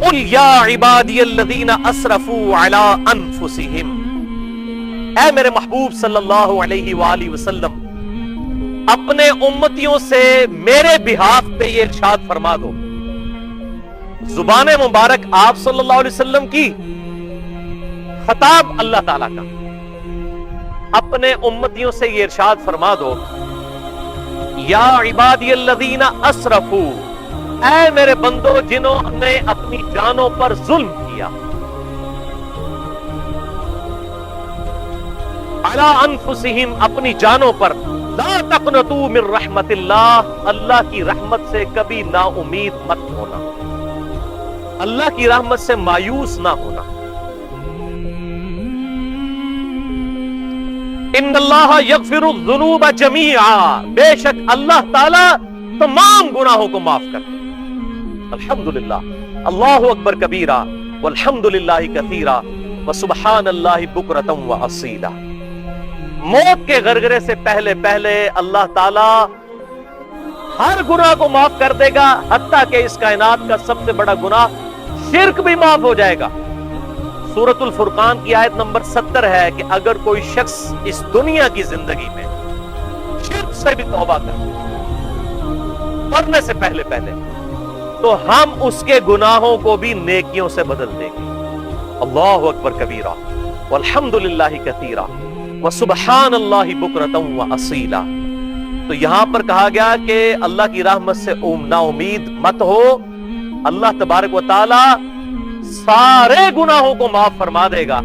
قل یا عبادی الذین اسرفوا علی انفسہم، اے میرے محبوب صلی اللہ علیہ وآلہ وسلم اپنے امتیوں سے میرے بہاف پہ یہ ارشاد فرما دو. زبان مبارک آپ صلی اللہ علیہ وسلم کی، خطاب اللہ تعالیٰ کا. اپنے امتیوں سے یہ ارشاد فرما دو یا عبادی الذین اسرفوا، اے میرے بندو جنہوں نے اپنی جانوں پر ظلم کیا، علی انفسہم اپنی جانوں پر، لا تقنطوا من رحمت اللہ، اللہ کی رحمت سے کبھی نا امید مت ہونا، اللہ کی رحمت سے مایوس نہ ہونا. ان اللہ یغفر الذنوب جمیعا، بے شک اللہ تعالی تمام گناہوں کو معاف کرتے. الحمدللہ، اللہ اکبر کبیرہ والحمدللہ کثیرا وسبحان اللہ بکرۃ واصیلا. موت کے غرغرے سے پہلے پہلے اللہ تعالی ہر گناہ کو معاف کر دے گا، حتیٰ کہ اس کائنات کا سب سے بڑا گناہ شرک بھی معاف ہو جائے گا. سورۃ الفرقان کی آیت نمبر 70 ہے کہ اگر کوئی شخص اس دنیا کی زندگی میں شرک سے بھی توبہ کرے مرنے سے پہلے پہلے، تو ہم اس کے گناہوں کو بھی نیکیوں سے بدل دیں گے. اللہ اکبر کبیرہ والحمدللہ کثیرا وسبحان اللہ بکرۃ واصیلا. تو یہاں پر کہا گیا کہ اللہ کی رحمت سے نا امید مت ہو، اللہ تبارک و تعالی سارے گناہوں کو معاف فرما دے گا.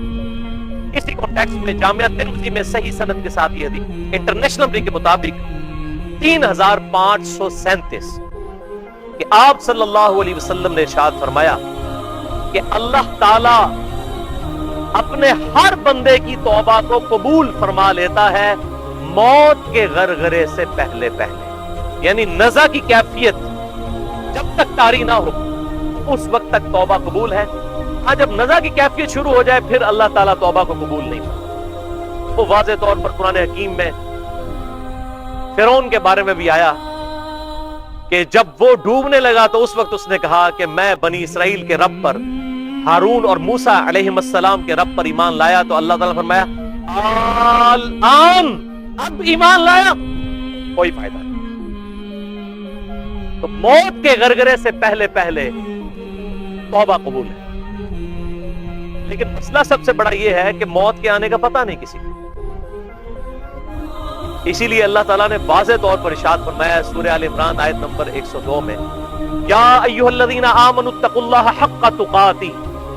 اسی کانٹیکسٹ میں جامعہ ترمذی میں صحیح سند کے ساتھ یہ حدیث انٹرنیشنل نمبر کے مطابق 3537 کہ آپ صلی اللہ علیہ وسلم نے ارشاد فرمایا کہ اللہ تعالی اپنے ہر بندے کی توبہ کو قبول فرما لیتا ہے موت کے غرغرے سے پہلے پہلے. یعنی نزع کی کیفیت جب تک طاری نہ ہو اس وقت تک توبہ قبول ہے. ہاں جب نزع کی کیفیت شروع ہو جائے پھر اللہ تعالیٰ توبہ کو قبول نہیں کرتا. وہ واضح طور پر قرآن حکیم میں فرعون کے بارے میں بھی آیا کہ جب وہ ڈوبنے لگا تو اس وقت اس نے کہا کہ میں بنی اسرائیل کے رب پر، ہارون اور موسیٰ علیہ السلام کے رب پر ایمان لایا. تو اللہ تعالیٰ نے فرمایا الآن، اب ایمان لایا کوئی فائدہ نہیں. تو موت کے غرغرے سے پہلے پہلے توبہ قبول ہے. لیکن مسئلہ سب سے بڑا یہ ہے کہ موت کے آنے کا پتہ نہیں کسی کو. اسی لیے اللہ تعالیٰ نے واضح طور پر ارشاد فرمایا سورہ آل عمران آیت نمبر 102 میں، یا ایھا الذین آمنوا اتقوا اللہ حق تقاتہ،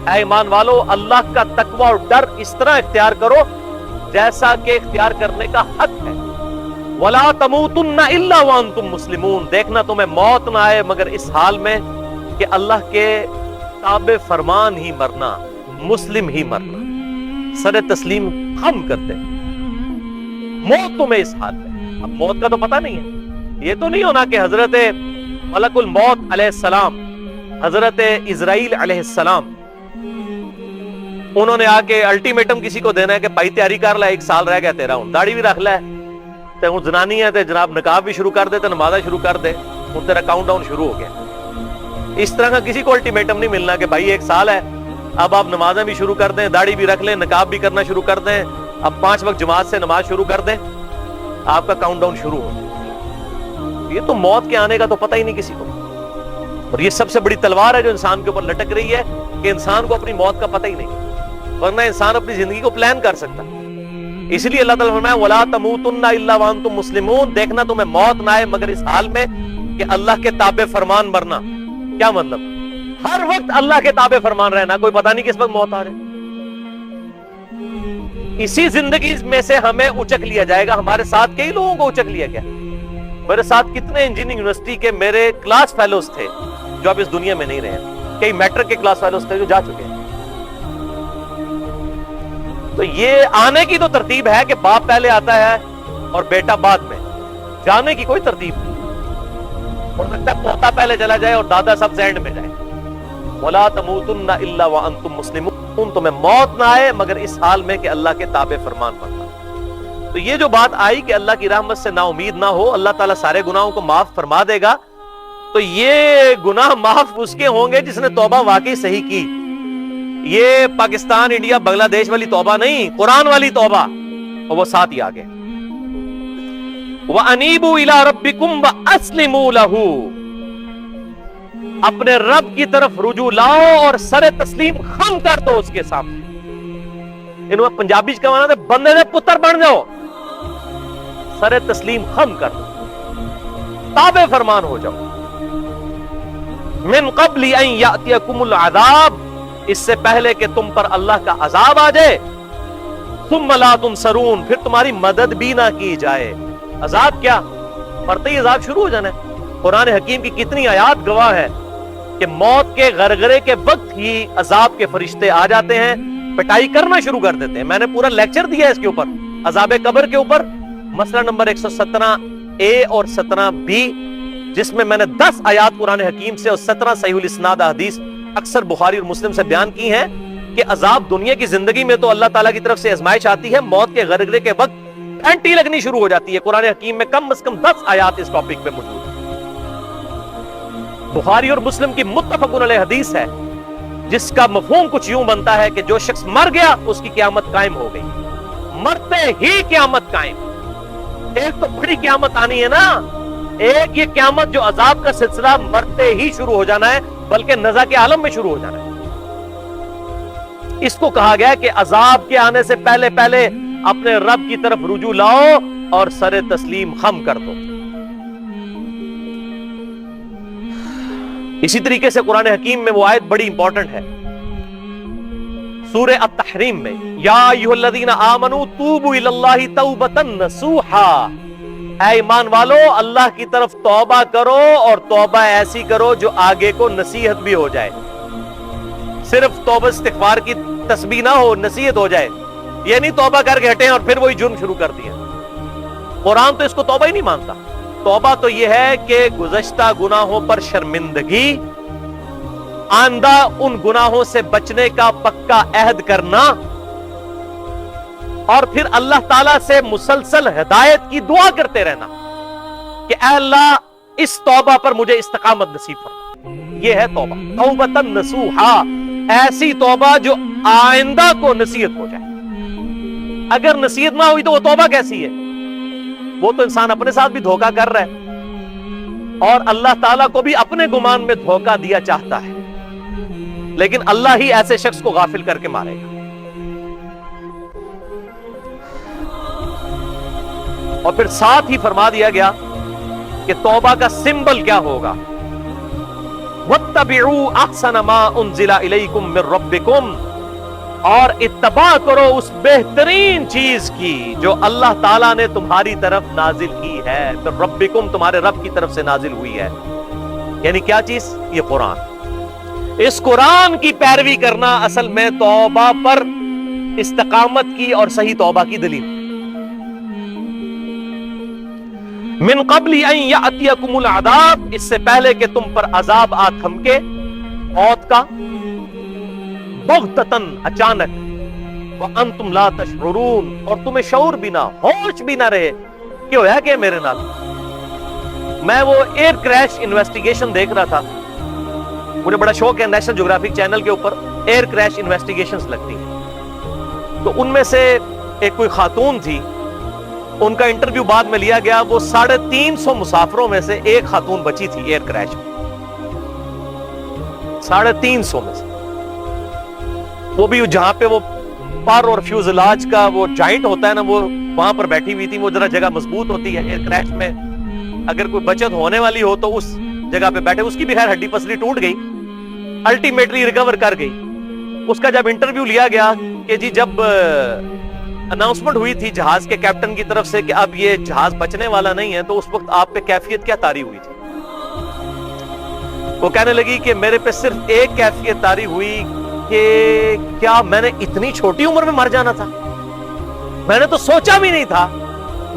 اے ایمان والو اللہ کا تقوی اور ڈر اس طرح اختیار کرو جیسا کہ اختیار کرنے کا حق ہے. ولا تموتن الا وانتم مسلمون، دیکھنا تمہیں موت نہ آئے مگر اس حال میں کہ اللہ کے تابع فرمان ہی مرنا، مسلم ہی مرنا، سر تسلیم ہم کرتے. موت تمہیں اس حال میں، اب موت کا تو پتہ نہیں ہے. یہ تو نہیں ہونا کہ حضرت ملک الموت علیہ السلام، حضرت اسرائیل علیہ السلام، انہوں نے آ کے الٹیمیٹم کسی کو دینا ہے کہ بھائی تیاری کر لے، 1 سال رہ گیا تیرا، ہوں داڑھی بھی رکھ لے، تے ہوں زنانی ہے تے جناب نقاب بھی شروع کر دے، تے نمازیں شروع کر دے، ہوں تیرا کاؤنٹ ڈاؤن شروع ہو گیا. اس طرح کا کسی کو الٹیمیٹم نہیں ملنا کہ بھائی 1 سال ہے، اب آپ نمازیں بھی شروع کر دیں، داڑھی بھی رکھ لیں، نقاب بھی کرنا شروع کر دیں، اب 5 وقت جماعت سے نماز شروع کر دیں، آپ کا کاؤنٹ ڈاؤن شروع ہو. یہ تو موت کے آنے کا تو پتہ ہی نہیں کسی کو. اور یہ سب سے بڑی تلوار ہے جو انسان کے اوپر لٹک رہی ہے کہ انسان کو اپنی موت کا پتہ ہی نہیں، ورنہ انسان اپنی زندگی کو پلان کر سکتا. اس لیے اللہ تعالیٰ فرمایا وَلَا تَمُوتُنَّ إِلَّا وَأَنْتُمْ مُسْلِمُونَ، دیکھنا تمہیں موت نہ آئے مگر اس حال میں کہ اللہ کے تابع فرمان مرنا. کیا مطلب؟ ہر وقت اللہ کے تابع فرمان رہنا، کوئی پتہ نہیں کس وقت موت آ رہے. اسی زندگی میں سے ہمیں اچک لیا جائے گا. ہمارے ساتھ کئی لوگوں کو اچک لیا گیا. میرے ساتھ کتنے انجینئرنگ یونیورسٹی کے میرے کلاس فیلوز تھے جو اب اس دنیا میں نہیں رہے، کئی میٹرک کے کلاس فیلوز تھے جو جا چکے ہیں. تو یہ آنے کی تو ترتیب ہے کہ باپ پہلے آتا ہے اور بیٹا بعد میں، جانے کی کوئی ترتیب نہیں. ہو سکتا ہے پوتا پہلے چلا جائے اور دادا سب سے اینڈ میں جائے. وَلَا تَمُوتُنَّ إِلَّا وَأَنْتُمْ مُسْلِمُونَ، تمہیں موت نہ آئے مگر اس حال میں کہ اللہ کے تابع فرمان پڑھنا. تو یہ جو بات آئی کہ اللہ کی رحمت سے نا امید نہ ہو، اللہ تعالیٰ سارے گناہوں کو معاف فرما دے گا، تو یہ گناہ معاف اس کے ہوں گے جس نے توبہ واقعی صحیح کی. یہ پاکستان انڈیا بنگلہ دیش والی توبہ نہیں، قرآن والی توبہ. اور وہ ساتھ ہی آگے وَأَنِيبُوا إِلَىٰ رَبِّكُمْ وَأَسْلِمُوا لَهُ، اپنے رب کی طرف رجوع لاؤ اور سر تسلیم خم کر دو اس کے سامنے. انہوں نے پنجابی کا مانا ہے بندے دے پتر بن جاؤ، سر تسلیم خم کر دو، تابع فرمان ہو جاؤ. من قبل ان یاتیکم العذاب، اس سے پہلے کہ تم پر اللہ کا عذاب آ جائے. ثم لا تنصرون، پھر تمہاری مدد بھی نہ کی جائے. عذاب کیا؟ مرتے ہی عذاب شروع ہو جانا ہے. قرآن حکیم کی کتنی آیات گواہ ہے کہ موت کے غرغرے کے وقت ہی عذاب کے فرشتے آ جاتے ہیں، پٹائی کرنا شروع کر دیتے ہیں. میں نے پورا لیکچر دیا ہے اس کے اوپر، عذاب قبر کے اوپر، مسئلہ نمبر 117A اور 17B، جس میں نے 10 آیات قرآن حکیم سے اور 17 صحیح الاسناد احادیث اکثر بخاری اور مسلم سے بیان کی ہیں کہ عذاب دنیا کی زندگی میں تو اللہ تعالیٰ کی طرف سے آزمائش آتی ہے، موت کے غرغرے کے وقت گھنٹی لگنی شروع ہو جاتی ہے. قرآن حکیم میں کم از کم 10 آیات اس ٹاپک پہ موجود ہیں. بخاری اور مسلم کی متفقن علیہ حدیث ہے جس کا مفہوم کچھ یوں بنتا ہے کہ جو شخص مر گیا اس کی قیامت قائم ہو گئی. مرتے ہی قیامت قائم. ایک تو بڑی قیامت آنی ہے نا، ایک یہ قیامت جو عذاب کا سلسلہ مرتے ہی شروع ہو جانا ہے، بلکہ نزا کے عالم میں شروع ہو جانا ہے. اس کو کہا گیا کہ عذاب کے آنے سے پہلے پہلے اپنے رب کی طرف رجوع لاؤ اور سر تسلیم خم کر دو. اسی طریقے سے قرآن حکیم میں وہ آیت بڑی امپورٹنٹ ہے سورہ التحریم میں، یا ایھا الذین آمنوا توبوا الی اللہ توبۃ نصوحا، اے ایمان والو اللہ کی طرف توبہ کرو اور توبہ ایسی کرو جو آگے کو نصیحت بھی ہو جائے. صرف توبہ استغفار کی تسبیح نہ ہو، نصیحت ہو جائے. یہ نہیں توبہ کر کے ہٹیں اور پھر وہی جرم شروع کر دیا. قرآن تو اس کو توبہ ہی نہیں مانتا. توبہ تو یہ ہے کہ گزشتہ گناہوں پر شرمندگی، آئندہ ان گناہوں سے بچنے کا پکا عہد کرنا، اور پھر اللہ تعالیٰ سے مسلسل ہدایت کی دعا کرتے رہنا کہ اے اللہ اس توبہ پر مجھے استقامت نصیب فرما. یہ ہے توبہ، توبۃ نصوحا، ایسی توبہ جو آئندہ کو نصیحت ہو جائے. اگر نصیحت نہ ہوئی تو وہ توبہ کیسی ہے؟ وہ تو انسان اپنے ساتھ بھی دھوکہ کر رہا ہے اور اللہ تعالیٰ کو بھی اپنے گمان میں دھوکہ دیا چاہتا ہے، لیکن اللہ ہی ایسے شخص کو غافل کر کے مارے گا. اور پھر ساتھ ہی فرما دیا گیا کہ توبہ کا سمبل کیا ہوگا. وَاتَّبِعُوا أَحْسَنَ مَا أُنزِلَ إِلَيْكُم مِّن رَّبِّكُمْ، اور اتباع کرو اس بہترین چیز کی جو اللہ تعالیٰ نے تمہاری طرف نازل کی ہے. پھر ربکم، تمہارے رب کی طرف سے نازل ہوئی ہے. یعنی کیا چیز؟ یہ قرآن. اس قرآن کی پیروی کرنا اصل میں توبہ پر استقامت کی اور صحیح توبہ کی دلیل. من قبل ان یاتیکم العذاب، اس سے پہلے کہ تم پر عذاب آ تھمکے، موت کا، بغتتاً، اچانک، وانتم لا تشعرون، اور تمہیں شعور بھی نہ، ہوش بھی نہ رہے کہ ہویا کہ میرے نال. میں وہ ایئر کریش انویسٹیگیشن دیکھ رہا تھا، مجھے بڑا شوق ہے، نیشنل جیوگرافک چینل کے اوپر ایئر کریش انویسٹیگیشنز لگتی ہیں. تو ان میں سے ایک کوئی خاتون تھی، ان کا انٹرویو بعد میں لیا گیا. وہ 350 مسافروں میں سے ایک خاتون بچی تھی ایئر کریش میں، 350 میں سے. وہ بھی جہاں پہ وہ پر اور فیوزلاج کا وہ جوائنٹ ہوتا ہے نا، وہ وہاں پر بیٹھی ہوئی تھی. وہ ذرا جگہ مضبوط ہوتی ہے ایئر کریش میں، اگر کوئی بچت ہونے والی ہو تو اس جگہ پہ بیٹھے. اس کی بھی خیر ہڈی پسلی ٹوٹ گئی، الٹیمیٹلی ریکور کر گئی. اس کا جب انٹرویو لیا گیا کہ جی جب اناؤنسمنٹ ہوئی تھی جہاز کے کیپٹن کی طرف سے کہ اب یہ جہاز بچنے والا نہیں ہے، تو اس وقت آپ پہ کیفیت کیا طاری ہوئی تھی؟ وہ کہنے لگی کہ میرے پہ صرف ایک کیفیت طاری ہوئی کہ کیا میں نے اتنی چھوٹی عمر میں مر جانا تھا؟ میں نے تو سوچا بھی نہیں تھا،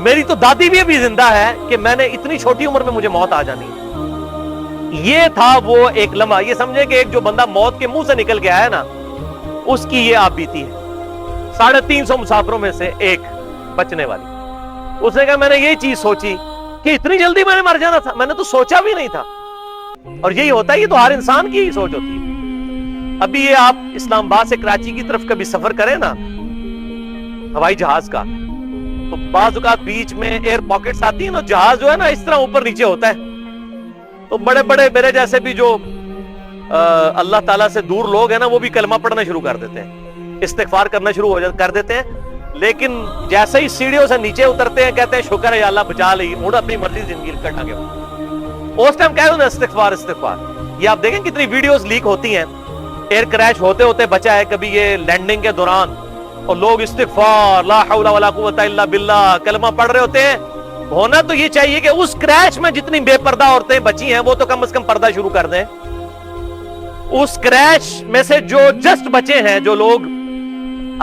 میری تو دادی بھی ابھی زندہ ہے کہ میں نے اتنی چھوٹی عمر میں مجھے موت آ جانی ہے. یہ تھا وہ ایک لمحہ. یہ سمجھے کہ ایک جو بندہ موت کے منہ سے نکل کے آیا نا، اس کی یہ آپ بیتی ہے. 350 مسافروں میں سے ایک بچنے والی. اس نے کہا میں نے یہ چیز سوچی کہ اتنی جلدی میں نے مر جانا تھا، میں نے تو سوچا بھی نہیں تھا. اور یہی ہوتا ہے, یہ تو ہر انسان کی ہی سوچ ہوتی ہے. ابھی یہ آپ اسلام آباد سے کراچی کی طرف کبھی سفر کریں نا ہوائی جہاز کا, تو بعض اوقات بیچ میں ایئر پاکٹس آتی ہیں نا, جہاز جو ہے نا اس طرح اوپر نیچے ہوتا ہے, تو بڑے بڑے میرے جیسے بھی جو اللہ تعالیٰ سے دور لوگ ہیں نا, وہ بھی کلمہ پڑھنا شروع کر دیتے ہیں, استغفار کرنا شروع کر دیتے ہیں, لیکن جیسے ہی سیڑھیوں سے نیچے اترتے ہیں کہتے ہیں شکر ہے یا اللہ بچا لی, ہوں اپنی مرضی زندگی کٹا گیا. اس ٹائم کہہ دو نا استغفار استغفار. یہ آپ دیکھیں کتنی ویڈیوز لیک ہوتی ہیں, ایئر کریش ہوتے ہوتے بچا ہے کبھی یہ لینڈنگ کے دوران, اور لوگ استغفار لا حول ولا قوت الا باللہ کلمہ پڑھ رہے ہوتے ہیں. ہونا تو یہ چاہیے کہ اس کریش میں جتنی بے پردہ عورتیں بچی ہیں وہ تو کم از کم پردہ شروع کر دیں. اس کریش میں سے جو جسٹ بچے ہیں, جو لوگ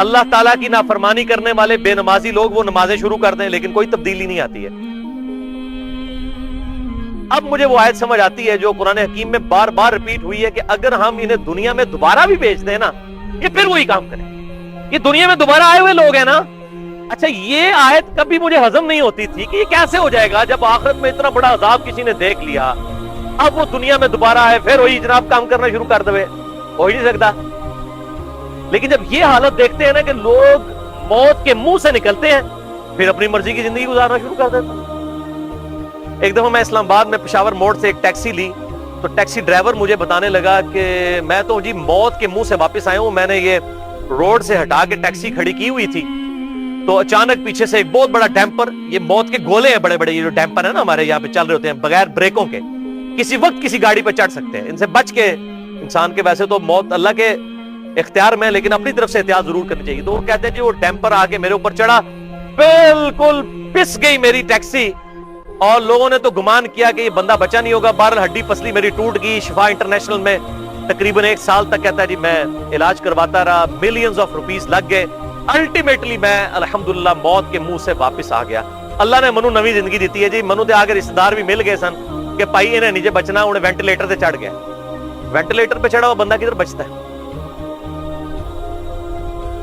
اللہ تعالیٰ کی نافرمانی کرنے والے بے نمازی لوگ, وہ نمازیں شروع کر دیں, لیکن کوئی تبدیلی نہیں آتی ہے. اب مجھے وہ آیت سمجھ آتی ہے جو قرآن حکیم میں بار بار ریپیٹ ہوئی ہے کہ اگر ہم انہیں دنیا میں دوبارہ بھی بھیج دیں نا, یہ پھر وہی کام کریں. یہ دنیا میں دوبارہ آئے ہوئے لوگ ہیں نا. اچھا, یہ آیت کبھی مجھے ہضم نہیں ہوتی تھی کہ یہ کیسے ہو جائے گا جب آخرت میں اتنا بڑا عذاب کسی نے دیکھ لیا, اب وہ دنیا میں دوبارہ آئے پھر وہی جناب کام کرنا شروع کر دے, ہو ہی نہیں سکتا. لیکن جب یہ حالت دیکھتے ہیں نا کہ لوگ موت کے منہ سے نکلتے ہیں, پھر اپنی مرضی کی زندگی گزارنا شروع کر دیتے ہیں. ایک دفعہ میں اسلام آباد میں پشاور موڑ سے ایک ٹیکسی لی, تو ٹیکسی ڈرائیور مجھے بتانے لگا کہ میں تو جی موت کے منہ سے واپس آیا ہوں, میں نے یہ روڈ سے ہٹا کے ٹیکسی کھڑی کی ہوئی تھی, تو اچانک پیچھے سے ایک بہت بڑا ڈیمپر, یہ موت کے گولے ہیں بڑے بڑے, یہ جو ڈیمپر ہے نا ہمارے یہاں پہ چل رہے ہوتے ہیں بغیر بریکوں کے, کسی وقت کسی گاڑی پہ چڑھ سکتے ہیں, ان سے بچ کے انسان کے, ویسے تو موت اللہ کے اختیار میں, لیکن اپنی طرف سے احتیاط ضرور کرنی چاہیے. تو وہ کہتے ہیں جی وہ ڈیمپر آ کے میرے اوپر چڑھا, بالکل پس گئی میری ٹیکسی, اور لوگوں نے تو گمان کیا کہ یہ بندہ بچا نہیں ہوگا. بہرحال ہڈی پسلی میری ٹوٹ گئی. شفا انٹرنیشنل میں تقریباً 1 سال تک کہتا ہے جی میں علاج کرواتا رہا, ملینز آف روپیز لگ گئے. الٹیمیٹلی میں الحمدللہ موت کے منہ سے واپس آ گیا. اللہ نے منو نوی زندگی دیتی ہے جی. منو دے آگے رشتہ دار بھی مل گئے سن کہ پائی انہیں نیچے بچنا, انہیں وینٹیلیٹر سے چڑھ گیا. وینٹیلیٹر پہ چڑھا ہوا بندہ کدھر بچتا ہے؟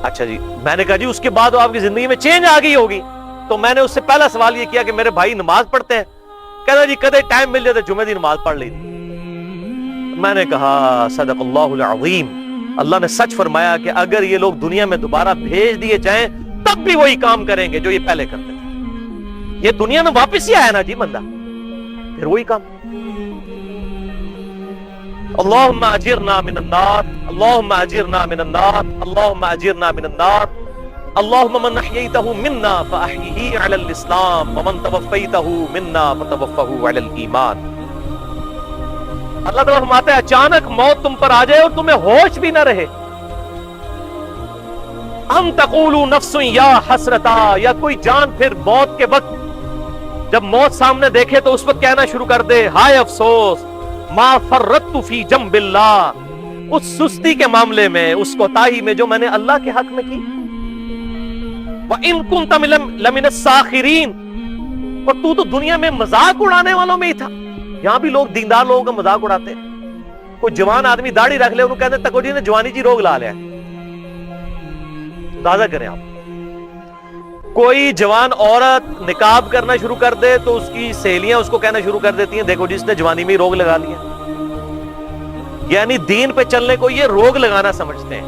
اچھا جی, میں نے کہا جی اس کے بعد آپ کی زندگی میں چینج آ گئی ہوگی. تو میں نے اس سے پہلا سوال یہ کیا کہ میرے بھائی نماز پڑھتے ہیں؟ کہتا جی کدے ٹائم مل جاتا جمعہ دی نماز پڑھ لی تھی. میں نے کہا صدق اللہ العظیم, اللہ نے سچ فرمایا کہ اگر یہ لوگ دنیا میں دوبارہ بھیج دیے جائیں تب بھی وہی کام کریں گے جو یہ پہلے کرتے تھے. یہ دنیا میں واپس ہی آیا نا جی بندہ, پھر وہی کام. اللہم اجرنا من النار, اللہم اجرنا من النار, اللہم اجرنا من النار. اللہم من احییتہ منا فاحیہ علی الاسلام ومن توفیتہ منا فتوفہ علی الایمان. اللہ تعالیٰ فرماتا ہے اچانک موت تم پر آ جائے اور تمہیں ہوش بھی نہ رہے. ام تقولوا نفس یا حسرتا, یا کوئی جان پھر موت کے وقت جب موت سامنے دیکھے تو اس وقت کہنا شروع کر دے ہائے افسوس, ما فرطت فی جنب اللہ, اس سستی کے معاملے میں, اس کوتاہی میں جو میں نے اللہ کے حق میں کی. وَإِن كُنْتَ لَمِنَ السَّاخِرِينَ, اور تو دنیا میں مذاق اڑانے والوں میں ہی تھا. یہاں بھی لوگ دیندار لوگوں کا مذاق اڑاتے ہیں. کوئی جوان آدمی داڑھی رکھ لے, انہوں کہتے ہیں تکو جی نے جوانی جی روگ لا لیا. اندازہ کریں آپ, کوئی جوان عورت نقاب کرنا شروع کر دے تو اس کی سہیلیاں اس کو کہنا شروع کر دیتی ہیں دیکھو جس نے جوانی میں روگ لگا لیا. یعنی دین پہ چلنے کو یہ روگ لگانا سمجھتے ہیں.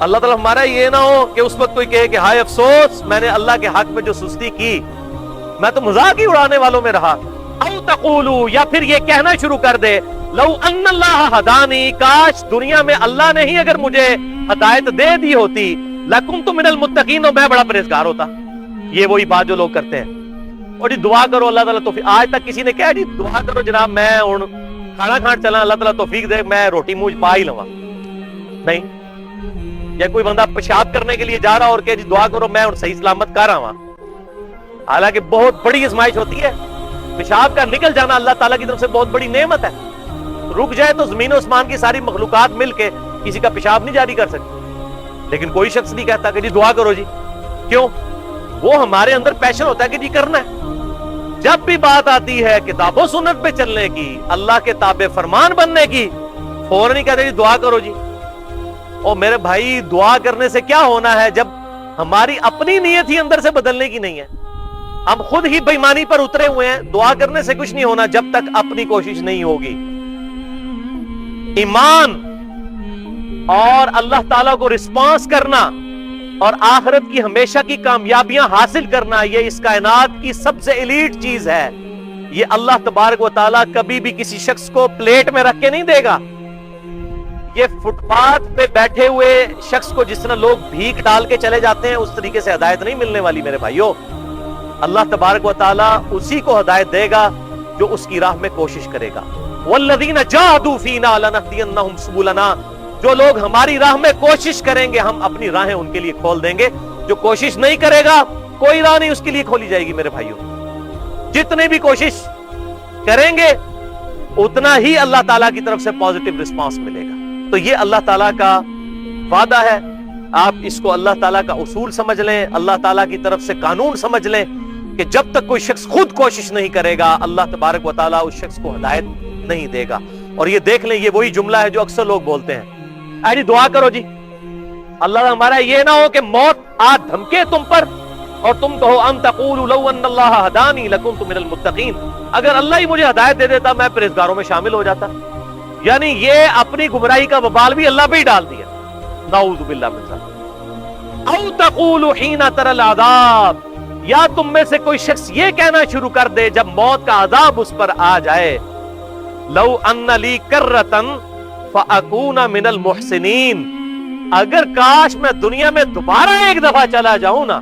اللہ تعالیٰ ہمارا یہ نہ ہو کہ اس وقت کوئی کہے کہ ہائے افسوس میں نے اللہ کے حق میں جو سستی کی, میں تو مذاق ہی اڑانے والوں میں رہا. او تقولوا, یا پھر یہ کہنا شروع کر دے لو ان اللہ ہدانی, کاش دنیا میں اللہ نے ہی اگر مجھے ہدایت دے دی ہوتی, لکنت من المتقین, میں بڑا پرہیزگار ہوتا. یہ وہی بات جو لوگ کرتے ہیں. اور جی دعا کرو اللہ تعالیٰ توفیق. آج تک کسی نے کہا جی دعا کرو جناب میں ہوں کھانا کھان چلا, اللہ تعالیٰ توفیق دے میں روٹی منہ پا ہی لواں؟ نہیں. یا کوئی بندہ پیشاب کرنے کے لیے جا رہا اور کہ جی دعا کرو میں صحیح سلامت کر رہا ہوں, حالانکہ بہت بڑی ازمائش ہوتی ہے. پیشاب کا نکل جانا اللہ تعالیٰ کی طرف سے بہت بڑی نعمت ہے. رک جائے تو زمین و آسمان کی ساری مخلوقات مل کے کسی کا پیشاب نہیں جاری کر سکتی, لیکن کوئی شخص نہیں کہتا کہ جی دعا کرو جی. کیوں؟ وہ ہمارے اندر پیشن ہوتا ہے کہ جی کرنا ہے. جب بھی بات آتی ہے کتاب و سنت پہ چلنے کی, اللہ کے تابع فرمان بننے کی, فوراً نہیں کہتے جی دعا کرو جی. اور میرے بھائی دعا کرنے سے کیا ہونا ہے جب ہماری اپنی نیت ہی اندر سے بدلنے کی نہیں ہے. ہم خود ہی بےایمانی پر اترے ہوئے ہیں. دعا کرنے سے کچھ نہیں ہونا جب تک اپنی کوشش نہیں ہوگی. ایمان اور اللہ تعالیٰ کو رسپانس کرنا اور آخرت کی ہمیشہ کی کامیابیاں حاصل کرنا، یہ اس کائنات کی سب سے ایلیٹ چیز ہے. یہ اللہ تبارک و تعالیٰ کبھی بھی کسی شخص کو پلیٹ میں رکھ کے نہیں دے گا. یہ فٹ پاتھ پہ بیٹھے ہوئے شخص کو جس طرح لوگ بھیک ڈال کے چلے جاتے ہیں اس طریقے سے ہدایت نہیں ملنے والی میرے بھائیوں. اللہ تبارک و تعالیٰ اسی کو ہدایت دے گا جو اس کی راہ میں کوشش کرے گا. والذین جاہدوا فینا لنہدینہم سبلنا، جو لوگ ہماری راہ میں کوشش کریں گے ہم اپنی راہیں ان کے لیے کھول دیں گے. جو کوشش نہیں کرے گا کوئی راہ نہیں اس کے لیے کھولی جائے گی میرے بھائیوں. جتنے بھی کوشش کریں گے اتنا ہی اللہ تعالیٰ کی طرف سے پازیٹیو رسپانس ملے گا. تو یہ اللہ تعالیٰ کا وعدہ ہے. آپ اس کو اللہ تعالیٰ کا اصول سمجھ لیں، اللہ تعالیٰ کی طرف سے قانون سمجھ لیں کہ جب تک کوئی شخص خود کوشش نہیں کرے گا اللہ تبارک و تعالیٰ اس شخص کو ہدایت نہیں دے گا. اور یہ دیکھ لیں، یہ وہی جملہ ہے جو اکثر لوگ بولتے ہیں، اے جی دعا کرو جی اللہ ہمارا یہ نہ ہو کہ موت آ دھمکے تم پر اور تم کہو ان تقولوا لو ان اللہ ہدانی لکنت من المتقین. اگر اللہ ہی مجھے ہدایت دے دیتا میں پرہیزگاروں میں شامل ہو جاتا. یعنی یہ اپنی گمراہی کا وبال بھی اللہ پہ ہی ڈال دیا. نعوذ باللہ من ذلک. او تقولوا حین تری العذاب، یا تم میں سے کوئی شخص یہ کہنا شروع کر دے جب موت کا عذاب اس پر آ جائے، لو ان لی کرۃ فاکون من المحسنین، اگر کاش میں دنیا میں دوبارہ ایک دفعہ چلا جاؤں نا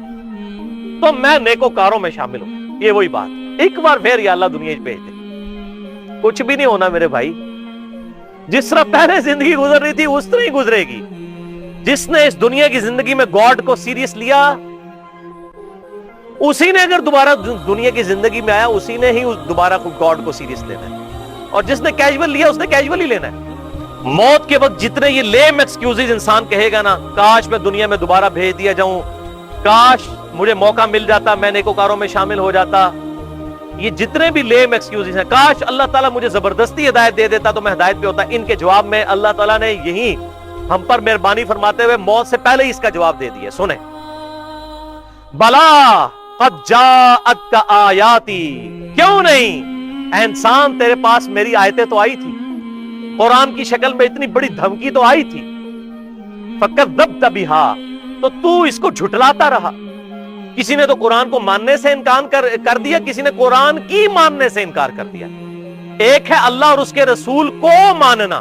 تو میں نیکوکاروں میں شامل ہوں. یہ وہی بات، ایک بار پھر یا اللہ دنیا بھیج دے. کچھ بھی نہیں ہونا میرے بھائی. جس طرح پہلے زندگی گزر رہی تھی اس طرح ہی گزرے گی. جس نے اس دنیا کی زندگی میں گاڈ کو سیریس لیا اسی نے اگر دوبارہ دنیا کی زندگی میں آیا اسی نے ہی دوبارہ گاڈ کو سیریس لینا ہے. اور جس نے کیجول لیا اس نے کیجول ہی لینا ہے. موت کے وقت جتنے یہ لیم ایکسکیوزز انسان کہے گا نا، کاش میں دنیا میں دوبارہ بھیج دیا جاؤں، کاش مجھے موقع مل جاتا میں نیکوکاروں میں شامل ہو جاتا، یہ جتنے بھی لیم ایکسکیوزز ہیں، کاش اللہ تعالیٰ مجھے زبردستی ہدایت دے دیتا تو میں ہدایت پہ ہوتا، ان کے جواب میں اللہ تعالیٰ نے یہی ہم پر مہربانی فرماتے ہوئے موت سے پہلے ہی اس کا جواب دے دیا. سنیں، بلا قد جاءتک آیاتی، کیوں نہیں اے انسان تیرے پاس میری آیتیں تو آئی تھی، قرآن کی شکل میں اتنی بڑی دھمکی تو آئی تھی. فکذبت بها، تو اس کو جھٹلاتا رہا. کسی نے تو قرآن کو ماننے سے انکار کر دیا، کسی نے قرآن کی ماننے سے انکار کر دیا. ایک ہے اللہ اور اس کے رسول کو ماننا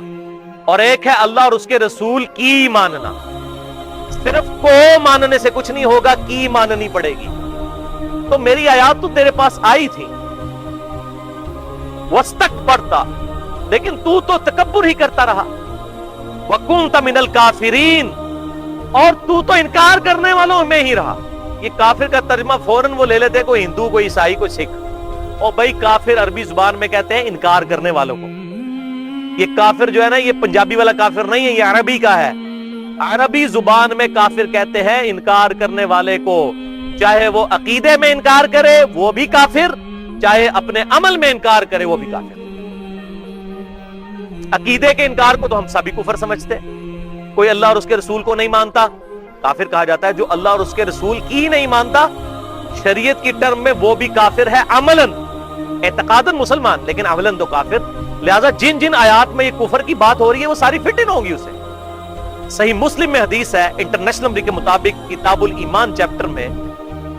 اور ایک ہے اللہ اور اس کے رسول کی ماننا. صرف کو ماننے سے کچھ نہیں ہوگا، کی ماننی پڑے گی. تو میری آیات تو تیرے پاس آئی تھی، واستکبرت، لیکن تو تکبر ہی کرتا رہا. وکنت من الکافرین، اور تو انکار کرنے والوں میں ہی رہا. یہ کافر کا ترجمہ فوراً وہ لے لیتے، کوئی ہندو، کوئی عیسائی، کوئی سکھ. اور بھائی کافر عربی زبان میں کہتے ہیں انکار کرنے والوں کو. یہ کافر جو ہے نا، یہ پنجابی والا کافر نہیں ہے، یہ عربی کا ہے. عربی زبان میں کافر کہتے ہیں انکار کرنے والے کو، چاہے وہ عقیدے میں انکار کرے وہ بھی کافر، چاہے اپنے عمل میں انکار کرے وہ بھی کافر. عقیدے کے انکار کو تو ہم سبھی کفر سمجھتے. کوئی اللہ اور اس کے رسول کو نہیں مانتا کافر کہا جاتا ہے. جو اللہ اور اس کے رسول کی نہیں مانتا شریعت کی ٹرم میں وہ بھی کافر ہے، عملاً. اعتقاداً مسلمان لیکن عملاً تو کافر. لہذا جن جن آیات میں یہ کفر کی بات ہو رہی ہے وہ ساری فٹ ان ہوگی اسے. صحیح مسلم میں حدیث ہے انٹرنیشنل نمبر کے مطابق کتاب الایمان چیپٹر میں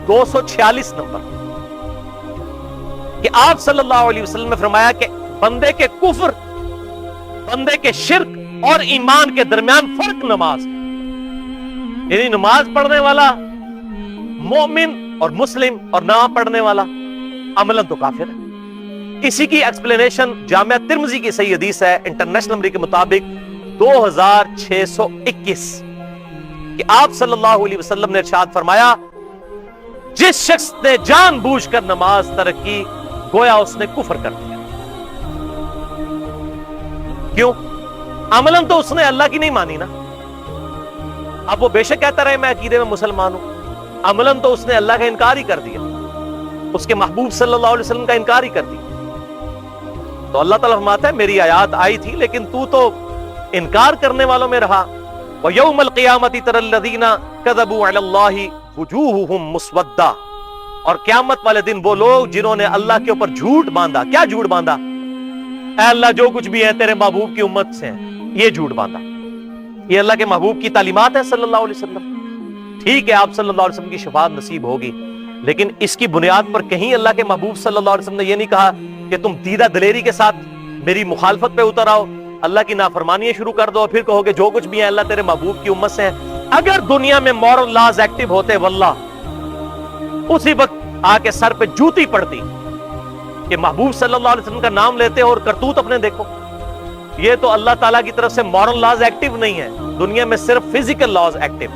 246 نمبر کہ آپ صلی اللہ علیہ وسلم نے فرمایا کہ بندے کے کفر، بندے کے شرک اور ایمان کے درمیان فرق نماز. یعنی نماز پڑھنے والا مومن اور مسلم اور نہ پڑھنے والا عملاً تو کافر ہے. اسی کی ایکسپلینیشن جامعہ ترمذی کی صحیح حدیث ہے انٹرنیشنل نمبر کے مطابق 2621 کہ آپ صلی اللہ علیہ وسلم نے ارشاد فرمایا جس شخص نے جان بوجھ کر نماز ترک کی گویا اس نے کفر کر دیا. کیوں؟ عملاً تو اس نے اللہ کی نہیں مانی نا. اب وہ بے شک کہتا رہے میں عقیدے میں مسلمان ہوں، عملاً تو اس نے اللہ کا انکار ہی کر دیا، اس کے محبوب صلی اللہ علیہ وسلم کا انکار ہی کر دیا. تو اللہ تعالیٰ فرماتا ہے میری آیات آئی تھی لیکن تو انکار کرنے والوں میں رہا. وَيَوْمَ الْقِيَامَةِ تَرَى الَّذِينَ كَذَبُوا عَلَى اللَّهِ وُجُوهُهُمْ مُسْوَدَّةٌ، اور قیامت والے دن وہ لوگ جنہوں نے اللہ کے اوپر جھوٹ باندھا. کیا جھوٹ باندھا؟ اے اللہ جو کچھ بھی ہے تیرے محبوب کی امت سے ہیں، یہ جھوٹ باندھا. یہ اللہ کے محبوب کی تعلیمات ہیں صلی اللہ علیہ وسلم. ٹھیک ہے آپ صلی اللہ علیہ وسلم کی شفاعت نصیب ہوگی، لیکن اس کی بنیاد پر کہیں اللہ کے محبوب صلی اللہ علیہ وسلم نے یہ نہیں کہا کہ تم دیدہ دلیری کے ساتھ میری مخالفت پہ اتر آؤ، اللہ کی نافرمانیاں شروع کر دو اور پھر کہو کہ جو کچھ بھی ہے اللہ تیرے محبوب کی امت سے ہے. اگر دنیا میں مورل لاز ایکٹیو ہوتے واللہ اسی وقت آ کے سر پہ جوتی پڑتی کہ محبوب صلی اللہ علیہ وسلم کا نام لیتے اور کرتوت اپنے دیکھو. یہ تو اللہ تعالیٰ کی طرف سے مورل لاز ایکٹیو نہیں ہے، دنیا میں صرف فزیکل لاز ایکٹیو.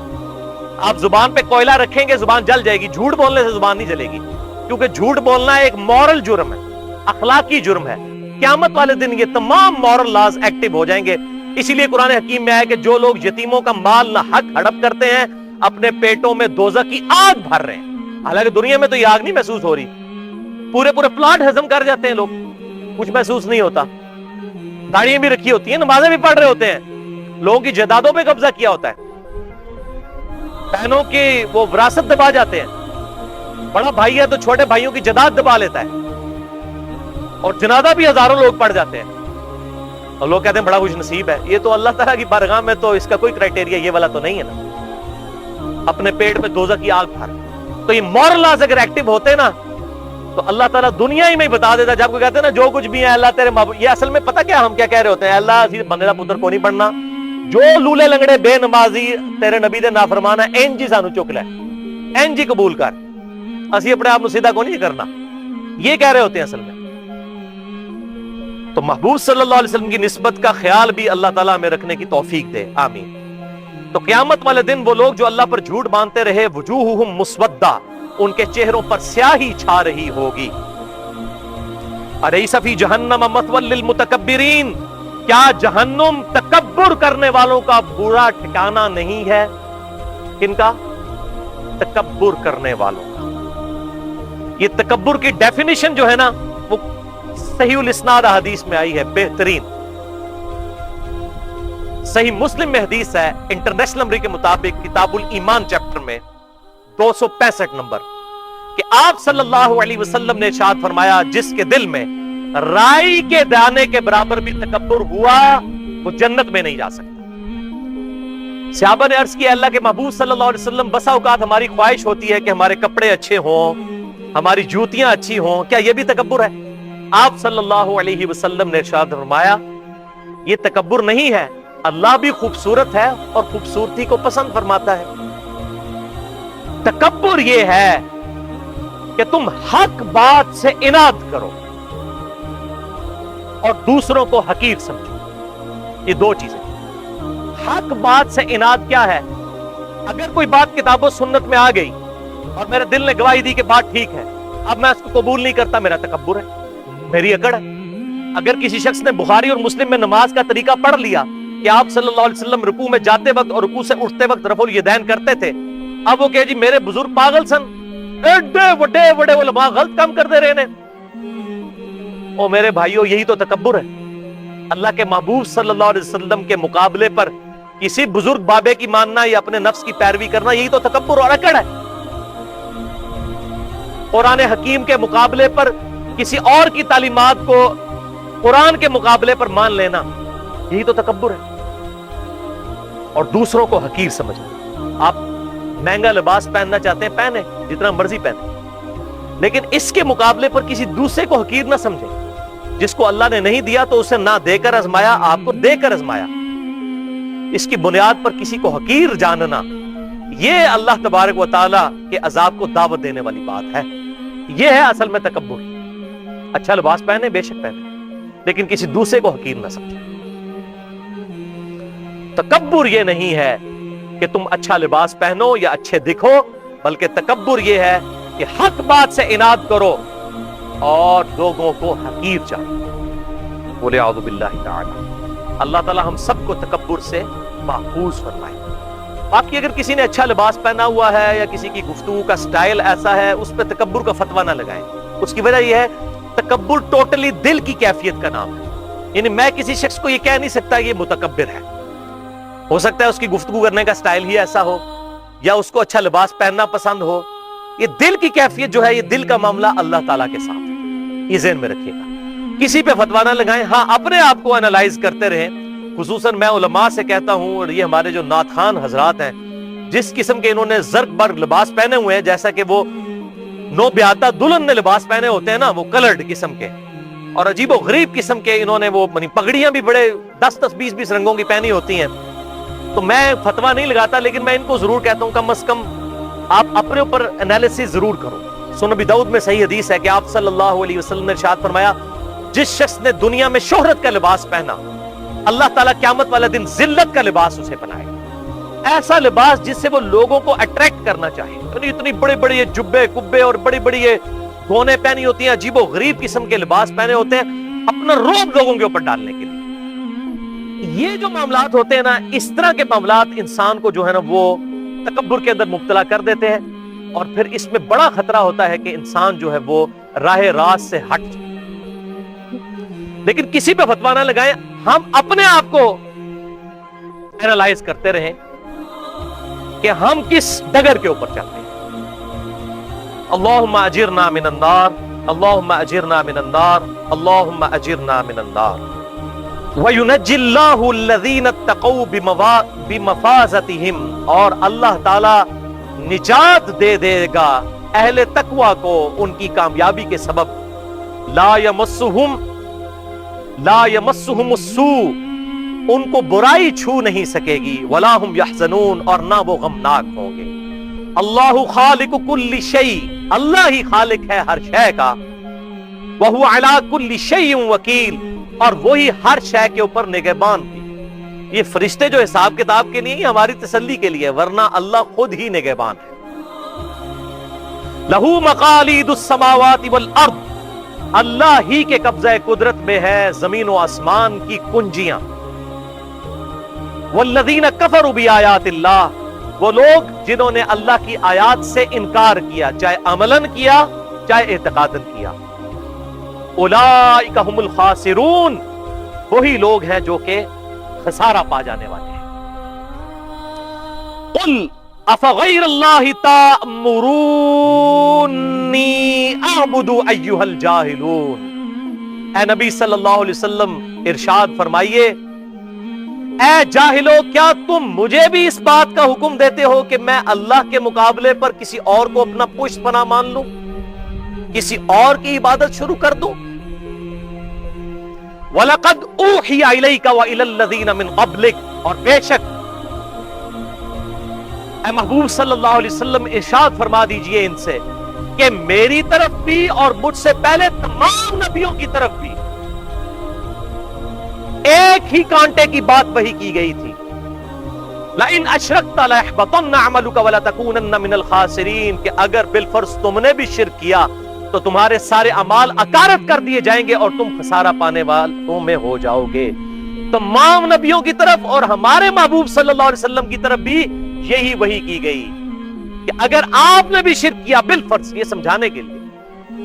آپ زبان پہ کوئلہ رکھیں گے زبان جل جائے گی، جھوٹ بولنے سے زبان نہیں جلے گی، کیونکہ جھوٹ بولنا ایک مورل جرم ہے، اخلاقی جرم ہے. قیامت والے دن یہ تمام مورل لاز ایکٹیو ہو جائیں گے. اسی لیے قرآن حکیم میں ہے کہ جو لوگ یتیموں کا مال نہ حق ہڑپ کرتے ہیں اپنے پیٹوں میں دوزخ کی آگ بھر رہے ہیں. حالانکہ دنیا میں تو یہ آگ نہیں محسوس ہو رہی، پورے پلاٹ ہضم کر جاتے ہیں لوگ، کچھ محسوس نہیں ہوتا. داڑیاں بھی رکھی ہوتی ہیں، نمازیں بھی پڑھ رہے ہوتے ہیں، لوگوں کی جائیدادوں پہ قبضہ کیا ہوتا ہے، بہنوں کی وہ وراثت دبا جاتے ہیں. بڑا بھائی ہے تو چھوٹے بھائیوں کی جائیداد دبا لیتا ہے، اور جنازہ بھی ہزاروں لوگ پڑھ جاتے ہیں اور لوگ کہتے ہیں بڑا خوش نصیب ہے. یہ تو اللہ تعالیٰ کی بارگاہ میں تو اس کا کوئی کرائٹیریا یہ والا تو نہیں ہے نا، اپنے پیٹ میں دوزخ کی آگ بھر. تو یہ مورل لاز اگر ایکٹیو ہوتے نا تو اللہ تعالیٰ دنیا ہی میں بتا دیتا. جب کوئی کہتے ہیں نا جو کچھ بھی ہے اللہ تیرے محبوب، یہ اصل میں پتہ کیا ہم کیا کہہ رہے ہوتے ہیں؟ اللہ اسی بندے دا پتر کو نہیں بننا، جو لولے لنگڑے بے نمازی تیرے نبی دے نافرمان ہے این جی سانو چک لے، این جی قبول کر، اسی اپنے آپ سیدھا کو نہیں کرنا، یہ کہہ رہے ہوتے ہیں اصل میں. تو محبوب صلی اللہ علیہ وسلم کی نسبت کا خیال بھی اللہ تعالیٰ ہمیں رکھنے کی توفیق دے، آمین. تو قیامت والے دن وہ لوگ جو اللہ پر جھوٹ باندھتے رہے وجوہہم مسودہ، ان کے چہروں پر سیاہی چھا رہی ہوگی. الیس فی جہنم مثوی للمتکبرین، کیا جہنم تکبر کرنے والوں کا برا ٹھکانہ نہیں ہے؟ کن کا؟ تکبر کرنے والوں کا. یہ تکبر کی ڈیفینیشن جو ہے نا وہ صحیح الاسناد حدیث میں آئی ہے، بہترین. صحیح مسلم میں حدیث ہے انٹرنیشنل نمبر کے مطابق کتاب الایمان چیپٹر میں 265 نمبر کہ آپ صلی اللہ علیہ وسلم نے ارشاد فرمایا جس کے دل میں رائی کے دانے کے برابر بھی تکبر ہوا وہ جنت میں نہیں جا سکتا. صحابہ نے عرض کیا اللہ کے محبوب صلی اللہ علیہ وسلم بسا اوقات ہماری خواہش ہوتی ہے کہ ہمارے کپڑے اچھے ہوں، ہماری جوتیاں اچھی ہوں، کیا یہ بھی تکبر ہے؟ آپ صلی اللہ علیہ وسلم نے ارشاد فرمایا یہ تکبر نہیں ہے، اللہ بھی خوبصورت ہے اور خوبصورتی کو پسند فرماتا ہے. تکبر یہ ہے کہ تم حق بات سے اناد کرو اور دوسروں کو حقیر سمجھو. یہ دو چیزیں. حق بات سے اناد کیا ہے؟ اگر کوئی بات کتاب و سنت میں آ گئی اور میرے دل نے گواہی دی کہ بات ٹھیک ہے، اب میں اس کو قبول نہیں کرتا، میرا تکبر ہے، میری اکڑ ہے. اگر کسی شخص نے بخاری اور مسلم میں نماز کا طریقہ پڑھ لیا کہ آپ صلی اللہ علیہ وسلم رکوع میں جاتے وقت اور رکوع سے اٹھتے وقت رفع الیدین کرتے تھے، اب وہ کہ جی میرے بزرگ پاگل سن، ایڈے وڈے وڈے علماء غلط کام کر دے رہے نے. او میرے بھائیو یہی تو تکبر ہے. اللہ کے محبوب صلی اللہ علیہ وسلم کے مقابلے پر کسی بزرگ بابے کی ماننا یا اپنے نفس کی پیروی کرنا یہی تو تکبر اور اکڑ ہے. قرآن حکیم کے مقابلے پر کسی اور کی تعلیمات کو قرآن کے مقابلے پر مان لینا یہی تو تکبر ہے. اور دوسروں کو حقیر سمجھنا. آپ مہنگا لباس پہننا چاہتے ہیں پہنے، جتنا مرضی پہنے، لیکن اس کے مقابلے پر کسی دوسرے کو حقیر نہ سمجھیں. جس کو اللہ نے نہیں دیا تو اسے نہ دے کر آزمایا، آپ کو دے کر آزمایا. اس کی بنیاد پر کسی کو حقیر جاننا یہ اللہ تبارک و تعالیٰ کے عذاب کو دعوت دینے والی بات ہے. یہ ہے اصل میں تکبر. اچھا لباس پہنے بے شک پہنے، لیکن کسی دوسرے کو حقیر نہ سمجھیں. تکبر یہ نہیں ہے کہ تم اچھا لباس پہنو یا اچھے دکھو، بلکہ تکبر یہ ہے کہ حق بات سے اناد کرو اور لوگوں کو حقیر جانو. بولے اعوذ باللہ تعالی. اللہ تعالی ہم سب کو تکبر سے محفوظ فرمائے. باقی اگر کسی نے اچھا لباس پہنا ہوا ہے یا کسی کی گفتگو کا سٹائل ایسا ہے، اس پہ تکبر کا فتویٰ نہ لگائیں. اس کی وجہ یہ ہے تکبر ٹوٹلی دل کی کیفیت کا نام ہے. یعنی میں کسی شخص کو یہ کہہ نہیں سکتا یہ متکبر ہے. ہو سکتا ہے اس کی گفتگو کرنے کا سٹائل ہی ایسا ہو، یا اس کو اچھا لباس پہننا پسند ہو، یہ دل کی کیفیت جو ہے، یہ دل کا معاملہ اللہ تعالیٰ کے ساتھ ہے، یہ ذہن میں رکھیے گا. کسی پہ فتویٰ نہ لگائیں. ہاں اپنے آپ کو انالائز کرتے رہیں. خصوصاً میں علماء سے کہتا ہوں، اور یہ ہمارے جو نعت خوان حضرات ہیں، جس قسم کے انہوں نے زرق برق لباس پہنے ہوئے ہیں، جیسا کہ وہ نو بیاتہ دلہن نے لباس پہنے ہوتے ہیں نا، وہ کلرڈ قسم کے اور عجیب و غریب قسم کے، انہوں نے وہ پگڑیاں بھی بڑے 10-10 20-20 رنگوں کی پہنی ہوتی ہیں. تو میں فتویٰ نہیں لگاتا، لیکن میں ان کو ضرور کہتا ہوں کم از کم آپ اپنے اوپر انالیسس ضرور کرو. سنن ابی داؤد میں صحیح حدیث ہے کہ آپ صلی اللہ علیہ وسلم نے ارشاد فرمایا، جس شخص نے دنیا میں شہرت کا لباس پہنا، اللہ تعالیٰ قیامت والے دن ذلت کا لباس اسے پہنائے. ایسا لباس جس سے وہ لوگوں کو اٹریکٹ کرنا چاہے. اتنی بڑے بڑے یہ جبے کبے اور بڑی بڑی یہ گونے پہنی ہوتی ہیں، عجیب و غریب قسم کے لباس پہنے ہوتے ہیں اپنا رعب لوگوں کے اوپر ڈالنے کے لیے. یہ جو معاملات ہوتے ہیں نا، اس طرح کے معاملات انسان کو جو ہے نا وہ تکبر کے اندر مبتلا کر دیتے ہیں، اور پھر اس میں بڑا خطرہ ہوتا ہے کہ انسان جو ہے وہ راہ راست سے ہٹ جائے. لیکن کسی پہ فتویٰ نہ لگائیں. ہم اپنے آپ کو اینالائز کرتے رہیں کہ ہم کس ڈگر کے اوپر چلتے ہیں. اللہم اجرنا من النار، اللہم اجرنا من النار، اللہم اجرنا من النار. وَيُنَجِّ اللَّهُ الَّذِينَ اتَّقَوْا بِمَفَازَتِهِمْ، اور اللہ تعالی نجات دے دے گا اہل تقوی کو ان کی کامیابی کے سبب. لا يمسهم السوء، ان کو برائی چھو نہیں سکے گی. ولا هم يحزنون، اور نہ وہ غمناک ہوں گے. اللہ خالق کل شیء، اللہ ہی خالق ہے ہر شے کا. وهو على كل شيء وکیل، اور وہی ہر شے کے اوپر نگہبان بھی. یہ فرشتے جو حساب کتاب کے لیے، ہماری تسلی کے لیے، ورنہ اللہ خود ہی نگہبان ہے. لہو مقالید السماوات والارض، اللہ ہی کے قبضہ قدرت میں ہے زمین و آسمان کی کنجیاں. والذین کفروا بآیات اللہ، وہ لوگ جنہوں نے اللہ کی آیات سے انکار کیا، چاہے عملاً کیا چاہے اعتقاداً کیا. اولئک هم الخاسرون، وہی لوگ ہیں جو کہ خسارہ پا جانے والے ہیں. قل افغیر اللہ تأمرونی اعبد ایھا الجاہلون، اے نبی صلی اللہ علیہ وسلم ارشاد فرمائیے، اے جاہلو، کیا تم مجھے بھی اس بات کا حکم دیتے ہو کہ میں اللہ کے مقابلے پر کسی اور کو اپنا پشت پناہ مان لوں، کسی اور کی عبادت شروع کر دوں؟ وَلَقَدْ أُوحِيَ إِلَيْكَ وَإِلَى الَّذِينَ مِنْ قَبْلِكَ، اور بے شک اے محبوب صلی اللہ علیہ وسلم ارشاد فرما دیجئے ان سے کہ میری طرف بھی اور مجھ سے پہلے تمام نبیوں کی طرف بھی ایک ہی کانٹے کی بات وہی کی گئی تھی. لَإِنْ أَشْرَكْتَ لَيَحْبَطَنَّ عَمَلُكَ وَلَتَكُونَنَّ مِنَ الْخَاسِرِينَ، کہ اگر بالفرض تم نے بھی شرک کیا تو تمہارے سارے اعمال اکارت کر دیے جائیں گے اور تم خسارہ پانے والوں میں ہو جاؤ گے. تمام نبیوں کی طرف اور ہمارے محبوب صلی اللہ علیہ وسلم کی طرف بھی یہی وحی کی گئی کہ اگر آپ نے بھی شرک کیا بالفرض، یہ سمجھانے کے لیے،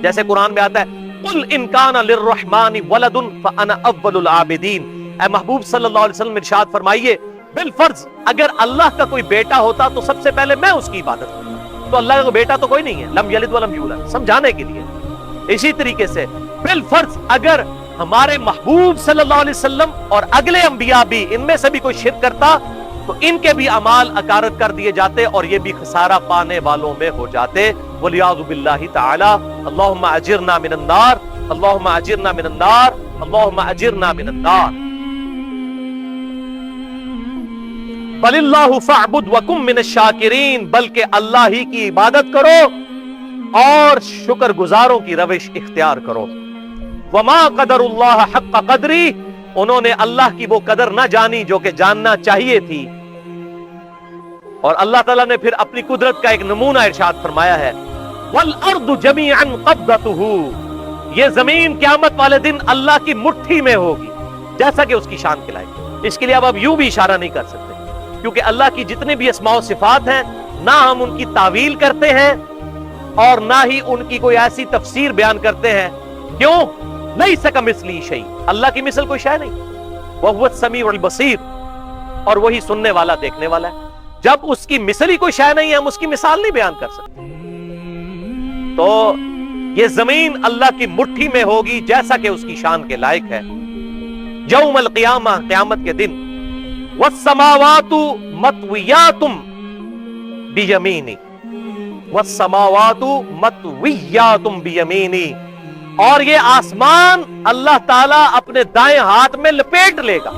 جیسے قرآن میں آتا ہے قل ان کان للرحمن ولد فانا اول العابدین، اے محبوب صلی اللہ علیہ وسلم ارشاد فرمائیے بالفرض اگر اللہ کا کوئی بیٹا ہوتا تو سب سے پہلے میں اس کی عبادت کرتا. تو اللہ کا بیٹا تو کوئی نہیں ہے، لم یلد ولم یولد، سمجھانے کے لیے. اسی طریقے سے بالفرض اگر ہمارے محبوب صلی اللہ علیہ وسلم اور اگلے انبیاء بھی ان میں سے بھی کوئی شرک کرتا تو ان کے بھی اعمال اکارت کر دیے جاتے اور یہ بھی خسارہ پانے والوں میں ہو جاتے. وَلِعَاذُ بِاللَّهِ تَعَالَى. اللہم اجرنا من النار، اللہم اجرنا من النار، اللہم اجرنا من النار. بل اللہ فاعبد وکم من الشاکرین، بلکہ اللہ ہی کی عبادت کرو اور شکر گزاروں کی روش اختیار کرو. وما قدر اللہ حق قدری، انہوں نے اللہ کی وہ قدر نہ جانی جو کہ جاننا چاہیے تھی. اور اللہ تعالیٰ نے پھر اپنی قدرت کا ایک نمونہ ارشاد فرمایا ہے والارض جمیعا قبضتہ، یہ زمین قیامت والے دن اللہ کی مٹھی میں ہوگی جیسا کہ اس کی شان کھلائے. اس کے لیے اب یوں بھی اشارہ نہیں کر سکتے کیونکہ اللہ کی جتنے بھی اسماء و صفات ہیں نہ ہم ان کی تعویل کرتے ہیں اور نہ ہی ان کی کوئی ایسی تفسیر بیان کرتے ہیں. کیوں؟ لیس کمثلہ شیء، اللہ کی مثل کوئی شے نہیں. وہو السمیع البصیر، اور وہی سننے والا دیکھنے والا ہے. جب اس کی مثل ہی کوئی شے نہیں ہے ہم اس کی مثال نہیں بیان کر سکتے. تو یہ زمین اللہ کی مٹھی میں ہوگی جیسا کہ اس کی شان کے لائق ہے. یوم القیامہ قیامت کے دن والسماوات مطویات بیمینی والسماوات مطویات بیمینی، اور یہ آسمان اللہ تعالیٰ اپنے دائیں ہاتھ میں لپیٹ لے گا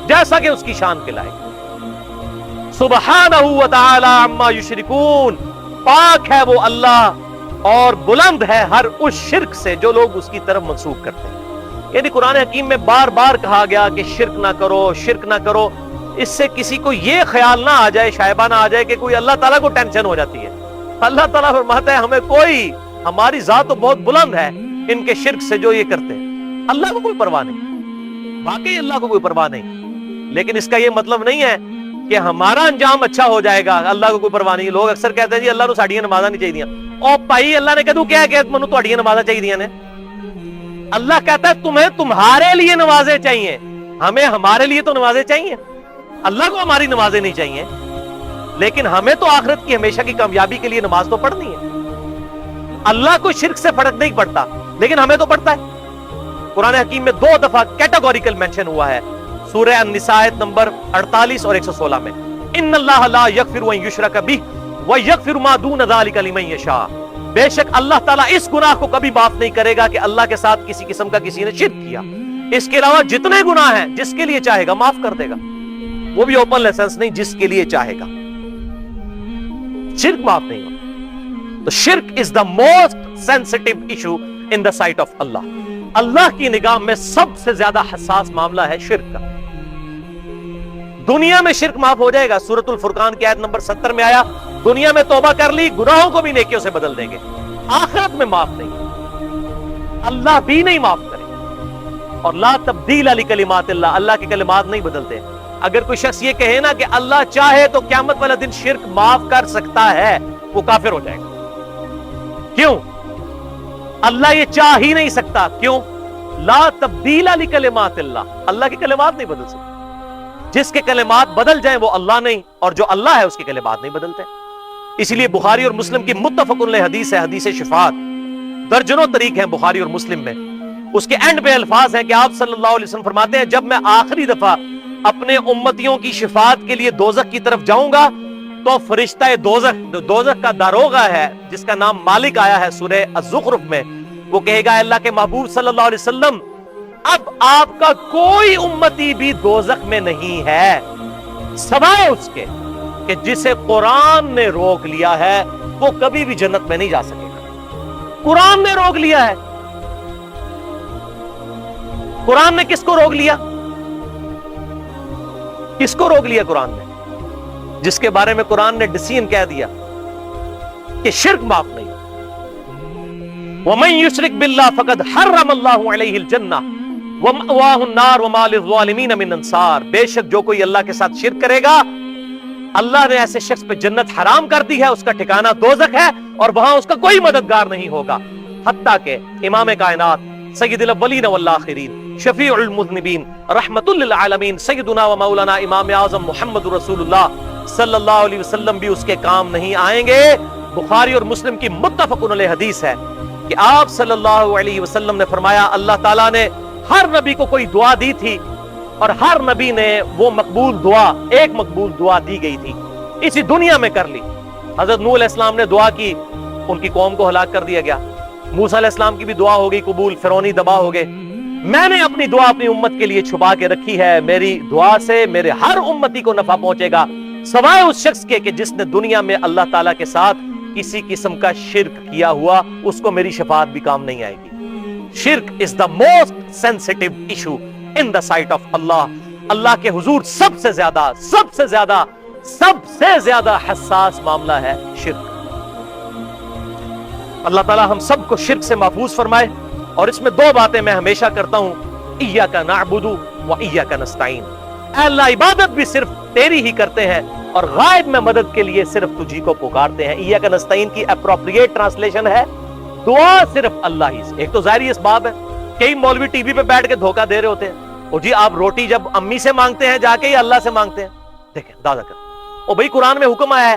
جیسا کہ اس کی شان کے لائق. سبحانہ وتعالی عما یشرکون، پاک ہے وہ اللہ اور بلند ہے ہر اس شرک سے جو لوگ اس کی طرف منسوب کرتے ہیں. یعنی قرآن حکیم میں بار بار کہا گیا کہ شرک نہ کرو، شرک نہ کرو. اس سے کسی کو یہ خیال نہ آ جائے، شائبہ نہ آ جائے کہ کوئی اللہ تعالیٰ کو ٹینشن ہو جاتی ہے. اللہ تعالیٰ فرماتا ہے ہمیں کوئی، ہماری ذات تو بہت بلند ہے ان کے شرک سے جو یہ کرتے ہیں. اللہ کو کوئی پرواہ نہیں، واقعی اللہ کو کوئی پرواہ نہیں. لیکن اس کا یہ مطلب نہیں ہے کہ ہمارا انجام اچھا ہو جائے گا. اللہ کو کوئی پرواہ نہیں. لوگ اکثر کہتے ہیں جی اللہ نو ساڑیاں نمازاں نہیں چاہیے. او بھائی اللہ نے کدو کیا کہ منو تہاڈیاں نمازاں چاہیے نے؟ اللہ کہتا ہے تمہیں تمہارے لیے نمازیں چاہیے، ہمیں ہمارے لیے تو نمازیں چاہیے. اللہ کو ہماری نمازیں نہیں چاہیے، لیکن ہمیں تو آخرت کی ہمیشہ کی کامیابی کے لیے نماز تو پڑھنی ہے. اللہ کو شرک سے فرق نہیں پڑتا لیکن ہمیں تو پڑتا ہے. قرآن حکیم میں 2 دفعہ کیٹیگوریکل مینشن ہوا ہے، سورہ النساء آیت نمبر 48 اور 116 میں. ان اللہ لا یغفر ان یشرک بہ ویغفر ما دون ذلک لمن یشاء، بے شک اللہ تعالیٰ اس گناہ کو کبھی معاف نہیں کرے گا کہ اللہ کے ساتھ کسی قسم کا کسی نے شرک کیا. اس کے علاوہ جتنے گناہ ہیں جس کے لیے چاہے گا معاف کر دے گا، وہ بھی اوپن لائسنس نہیں، جس کے لیے چاہے گا. شرک معاف نہیں ہوگا. تو شرک is the most sensitive issue in the sight of Allah. Allah کی نگاہ میں سب سے زیادہ حساس معاملہ ہے شرک کا. دنیا میں شرک معاف ہو جائے گا. سورۃ الفرقان کی آیت نمبر 70 میں آیا دنیا میں توبہ کر لی گناہوں کو بھی نیکیوں سے بدل دیں گے. آخرت میں معاف نہیں، اللہ بھی نہیں معاف کرے. اور لا تبدیل لکلمات اللہ، اللہ کے کلمات نہیں بدلتے. اگر کوئی شخص یہ کہے نا کہ اللہ چاہے تو قیامت والا دن شرک معاف کر سکتا ہے، وہ کافر ہو جائے گا. کیوں؟ اللہ یہ چاہ ہی نہیں سکتا. کیوں؟ لا تبدیل لکلمات اللہ، اللہ کے کلمات نہیں بدل سکتے. جس کے کلمات بدل جائیں وہ اللہ نہیں، اور جو اللہ ہے اس کے کلمات نہیں بدلتے. اسی لیے بخاری اور مسلم کی متفق علیہ حدیث ہے، حدیث شفاعت. درجنوں طریق ہیں بخاری اور مسلم میں. اس کے اینڈ پہ الفاظ ہیں کہ آپ صلی اللہ علیہ وسلم فرماتے ہیں جب میں آخری دفعہ اپنے امتیوں کی شفاعت کے لیے دوزخ کی طرف جاؤں گا تو فرشتہ دوزخ کا داروغہ ہے جس کا نام مالک آیا ہے سورہ الزخرف میں، وہ کہے گا اللہ کے محبوب صلی اللہ علیہ وسلم اب آپ کا کوئی امتی بھی دوزخ میں نہیں ہے سوائے اس کے کہ جسے قرآن نے روک لیا ہے، وہ کبھی بھی جنت میں نہیں جا سکے گا. قرآن نے روک لیا ہے. قرآن نے کس کو روک لیا؟ کس کو روک لیا قرآن نے؟ جس کے بارے میں قرآن نے ڈسین کہہ دیا کہ شرک معاف نہیں. وَمَن يُشْرِكْ بِاللَّهِ فَقَدْ حَرَّمَ اللَّهُ عَلَيْهِ الْجَنَّةَ وَمَأْوَاهُ النَّارُ وَمَا لِلظَّالِمِينَ مِنْ أَنصَارٍ. بے شک جو کوئی اللہ کے ساتھ شرک کرے گا اللہ نے ایسے شخص پہ جنت حرام کر دی ہے، اس کا ٹھکانہ دوزخ ہے اور وہاں اس کا کوئی مددگار نہیں ہوگا. حتیٰ کہ امام کائنات سید الاولین والآخرین شفیع المذنبین رحمت للعالمین سیدنا و مولانا امام اعظم محمد رسول اللہ صلی اللہ علیہ وسلم بھی اس کے کام نہیں آئیں گے. بخاری اور مسلم کی متفق علیہ حدیث ہے کہ آپ صلی اللہ علیہ وسلم نے فرمایا اللہ تعالیٰ نے ہر نبی کو کوئی دعا دی تھی اور ہر نبی نے وہ مقبول دعا، ایک مقبول دعا دی گئی تھی اسی دنیا میں کر لی. حضرت نوح علیہ السلام نے دعا کی، ان کی قوم کو ہلاک کر دیا گیا. موسیٰ علیہ السلام کی بھی دعا ہو گئی قبول، فرعونی دبا ہو گئے. میں نے اپنی دعا اپنی امت کے لیے چھپا کے رکھی ہے، میری دعا سے میرے ہر امتی کو نفع پہنچے گا سوائے اس شخص کے کہ جس نے دنیا میں اللہ تعالیٰ کے ساتھ کسی قسم کا شرک کیا ہوا، اس کو میری شفاعت بھی کام نہیں آئے گی. شرک is the most sensitive issue in the sight of Allah. اللہ کے حضور سب سے زیادہ حساس معاملہ ہے شرک. اللہ تعالیٰ ہم سب کو شرک سے محفوظ فرمائے. اور اس میں 2 باتیں میں ہمیشہ کرتا ہوں، ایاک نعبد و ایاک نستعین. اے اللہ عبادت بھی صرف تیری ہی کرتے ہیں اور غائب میں مدد کے لیے صرف تجھی کو پکارتے ہیں. ایاک نستعین کی اپروپریٹ ٹرانسلیشن ہے دعا صرف اللہ ہی سے. ایک تو ظاہری اسباب ہے، کئی مولوی ٹی وی پہ بیٹھ کے دھوکہ دے رہے ہوتے ہیں، اور جی آپ روٹی جب امی سے مانگتے ہیں جا کے یا اللہ سے مانگتے ہیں. دیکھیں دادا کر، اور بھائی قرآن میں حکم آیا ہے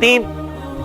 3,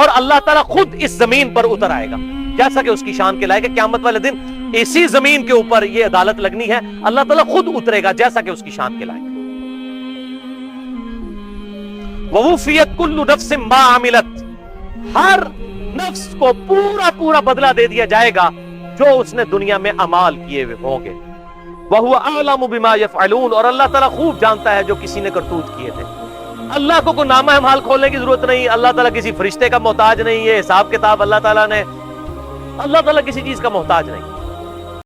اور اللہ تعالیٰ خود اس زمین پر اتر آئے گا جیسا کہ اس کی شان کے لائق ہے. قیامت والے دن اسی زمین کے اوپر یہ عدالت لگنی ہے, اللہ تعالیٰ خود اترے گا جیسا کہ اس کی شان کے لائق ہے. وَوُفِّيَتْ كُلُّ نَفْسٍ مَا عَمِلَتْ, ہر نفس کو پورا پورا بدلہ دے دیا جائے گا جو اس نے دنیا میں اعمال کیے ہوئے ہوں گے. وَهُوَ أَعْلَمُ بِمَا يَفْعَلُونَ, اور اللہ تعالیٰ خوب جانتا ہے جو کسی نے کرتوت کیے تھے. اللہ کو کوئی نامہ اعمال کھولنے کی ضرورت نہیں, اللہ تعالیٰ کسی فرشتے کا محتاج نہیں, یہ حساب کتاب اللہ تعالیٰ کسی چیز کا محتاج نہیں.